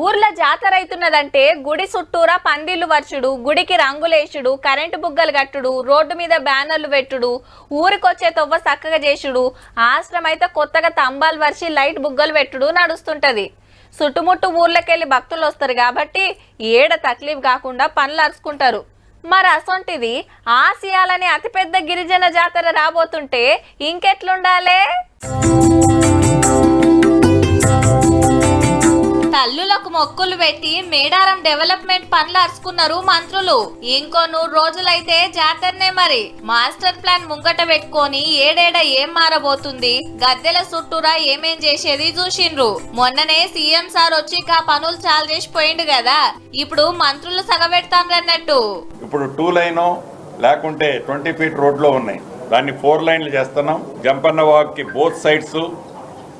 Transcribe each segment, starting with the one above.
ఊర్ల జాతర అవుతున్నదంటే గుడి చుట్టూరా పందిళ్లు వచ్చుడు, గుడికి రంగులేసుడు, కరెంటు బుగ్గలు కట్టుడు, రోడ్డు మీద బ్యానర్లు పెట్టుడు, ఊరికొచ్చే తొవ్వ చక్కగా చేసుడు, ఆశ్రమం అయితే కొత్తగా తంబాలు వర్షి లైట్ బుగ్గలు పెట్టుడు నడుస్తుంటది. చుట్టుముట్టు ఊర్లకెళ్ళి భక్తులు వస్తారు కాబట్టి ఏడ తక్లీఫ్ కాకుండా పనులు అరుచుకుంటారు. మరి అసొంటిది ఆసియాలని అతిపెద్ద గిరిజన జాతర రాబోతుంటే ఇంకెట్లుండాలే? తల్లులకు మొక్కులు పెట్టి మేడారం డెవలప్మెంట్ పనులు అరుచుకున్నారు మంత్రులు. ఇంకో 100 రోజులైతే జాతరనే. మరి మాస్టర్ ప్లాన్ ముంగట పెట్టుకొని ఏడేడ ఏం మారబోతుంది, గద్దెల చుట్టూరా ఏమేం చేసేది చూసిండ్రు. మొన్ననే సీఎం సార్ వచ్చి ఆ పనులు చాలు చేసిపోయిండు కదా, ఇప్పుడు మంత్రులు సగబెడతాన్రన్నట్టు. ఇప్పుడు 2 లైన్ లేకుంటే 20 ఫీట్ రోడ్లో ఉన్నాయి, దాన్ని 4 లైన్లు చేస్తున్నాం. జంపన్న వాక్కి బోత్ సైడ్స్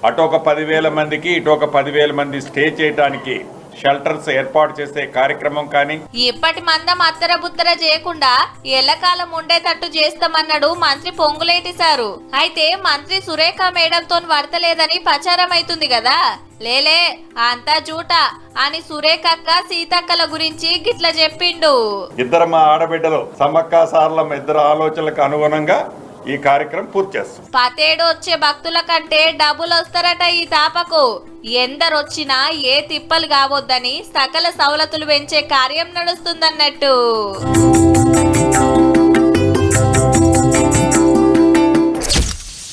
అటు ఒక 10,000 మందికి ఇటు ఒక 10,000 మంది స్టే చేయడానికి షెల్టర్స్ ఏర్పాటు చేసే కార్యక్రమం. కానీ ఇప్పటి మందం అత్తర బుత్తర చేయకుండా ఎల్లకాలం ఉండేటట్టు చేస్తామన్నాడు మంత్రి పొంగులేటి సారు. అయితే మంత్రి సురేఖ మేడంతో వర్తలేదని ప్రచారం అవుతుంది కదా. లేలే అంతా జూట అని సురేఖక్క సీతక్కల గురించి గిట్ల చెప్పిండు. ఇద్దరు మా ఆడబిడ్డలు సమ్మక్క సార్లం ఇద్దరు ఆలోచనలకు అనుగుణంగా ఈ కార్యక్రమం పూర్తి చేస్తాం. పతేడు వచ్చే భక్తుల కంటే డబ్బులు వస్తారట ఈ తాపకు. ఎందరొచ్చినా ఏ తిప్పలు కావద్దని సకల సవలతులు పెంచే కార్యం నడుస్తుందన్నట్టు.